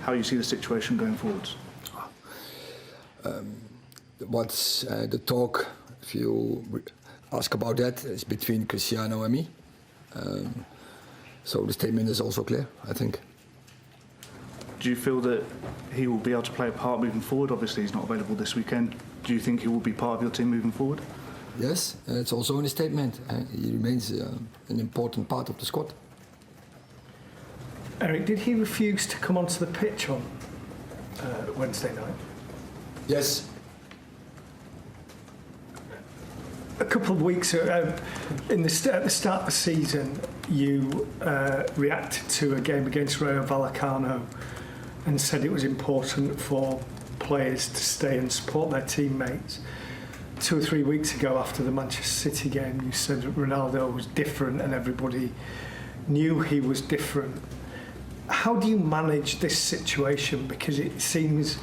how you see the situation going forwards? What's the talk, if you ask about that, is between Cristiano and me. So the statement is also clear, I think. Do you feel that he will be able to play a part moving forward? Obviously, he's not available this weekend. Do you think he will be part of your team moving forward? Yes, it's also in the statement. He remains an important part of the squad. Eric, did he refuse to come onto the pitch on Wednesday night? Yes. A couple of weeks at the start of the season, you reacted to a game against Rayo Vallecano and said it was important for players to stay and support their teammates. 2 or 3 weeks ago, after the Manchester City game, you said that Ronaldo was different and everybody knew he was different. How do you manage this situation? Because it seems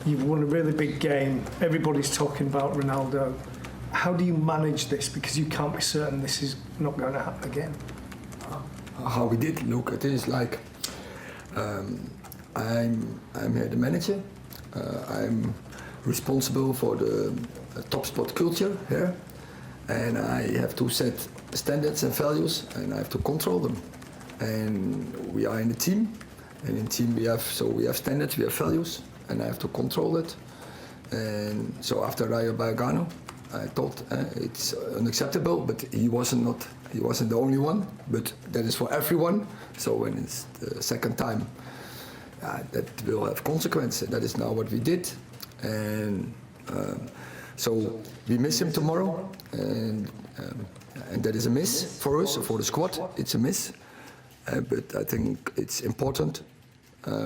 you've won a really big game, everybody's talking about Ronaldo. How do you manage this? Because you can't be certain this is not going to happen again. How we did look at it is like, I'm here the manager. I'm responsible for the top sport culture here, and I have to set standards and values, and I have to control them. And we are in a team, and in team we have standards, we have values, and I have to control it. And so after Rayo Vallecano, I thought it's unacceptable, but he wasn't the only one, but that is for everyone. So when it's the second time, that will have consequences. That is now what we did, and so we miss him tomorrow, and that is a miss for us, for the squad. It's a miss, but I think it's important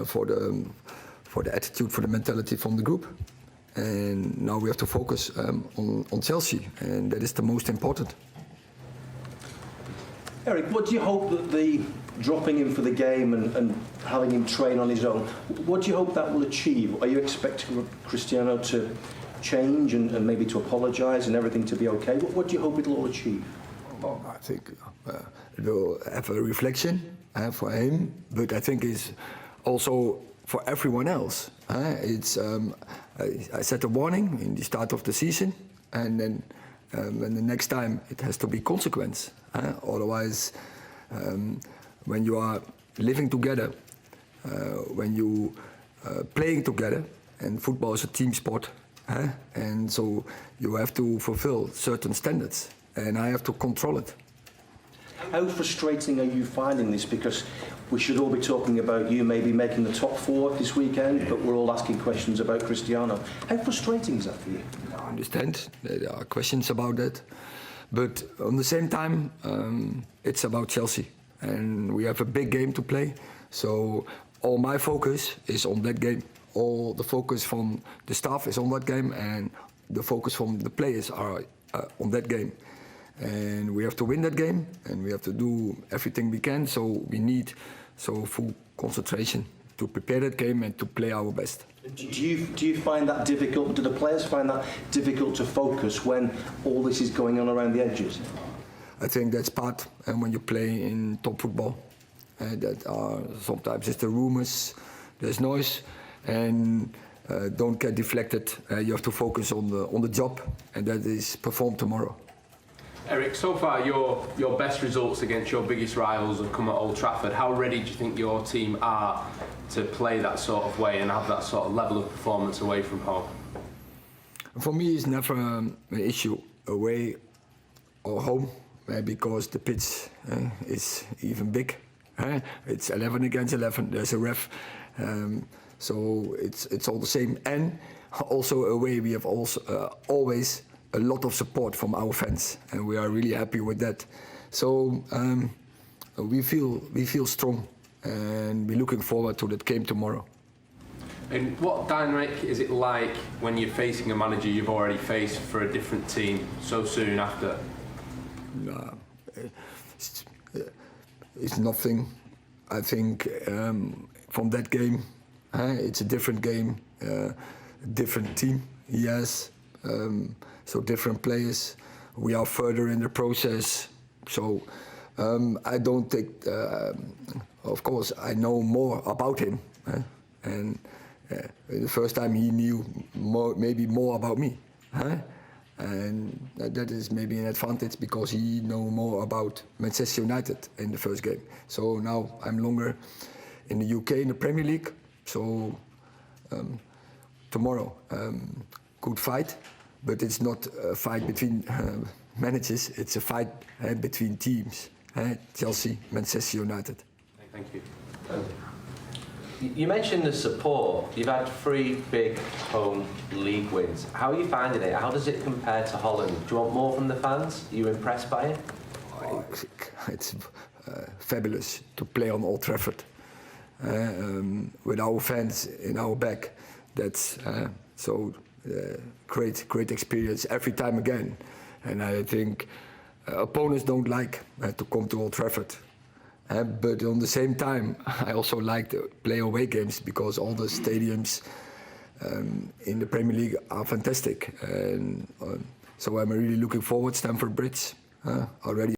for the attitude, for the mentality from the group. And now we have to focus on Chelsea, and that is the most important. Eric, what do you hope that the dropping him for the game and having him train on his own, what do you hope that will achieve? Are you expecting Cristiano to change and maybe to apologise and everything to be okay? What do you hope it'll all achieve? Well, I think it will have a reflection for him, but I think it's also for everyone else. I set a warning in the start of the season, and then when the next time it has to be consequence. Otherwise, when you are living together, when you playing together, and football is a team sport, and so you have to fulfill certain standards, and I have to control it. How frustrating are you finding this? Because we should all be talking about you maybe making the top 4 this weekend, but we're all asking questions about Cristiano. How frustrating is that for you? I understand there are questions about that, but on the same time, it's about Chelsea, and we have a big game to play. So all my focus is on that game. All the focus from the staff is on that game, and the focus from the players are on that game. And we have to win that game, and we have to do everything we can. So we need full concentration to prepare that game and to play our best. Do you find that difficult? Do the players find that difficult to focus when all this is going on around the edges? I think that's part, and when you play in top football, that are sometimes it's the rumors, there's noise, and don't get deflected. You have to focus on the job, and that is performed tomorrow. Eric, so far your best results against your biggest rivals have come at Old Trafford. How ready do you think your team are to play that sort of way and have that sort of level of performance away from home? For me, it's never an issue away or home, because the pitch is even big. It's 11 against 11. There's a ref, so it's all the same. And also away, we have also always a lot of support from our fans, and we are really happy with that. So we feel strong, and we're looking forward to that game tomorrow. And what dynamic is it like when you're facing a manager you've already faced for a different team so soon after? It's nothing. I think from that game, it's a different game, different team. Yes. So different players, we are further in the process. So I don't think, of course, I know more about him. And the first time he knew maybe more about me. And that is maybe an advantage because he know more about Manchester United in the first game. So now I'm longer in the UK in the Premier League. So tomorrow, good fight, but it's not a fight between managers. It's a fight between teams. Chelsea, Manchester United. Thank you. You mentioned the support. You've had 3 big home league wins. How are you finding it? How does it compare to Holland? Do you want more from the fans? Are you impressed by it? It's fabulous to play on Old Trafford with our fans in our back. That's great experience every time again. And I think opponents don't like to come to Old Trafford. But on the same time, I also like to play away games because all the stadiums in the Premier League are fantastic. And so I'm really looking forward to Stamford Bridge already.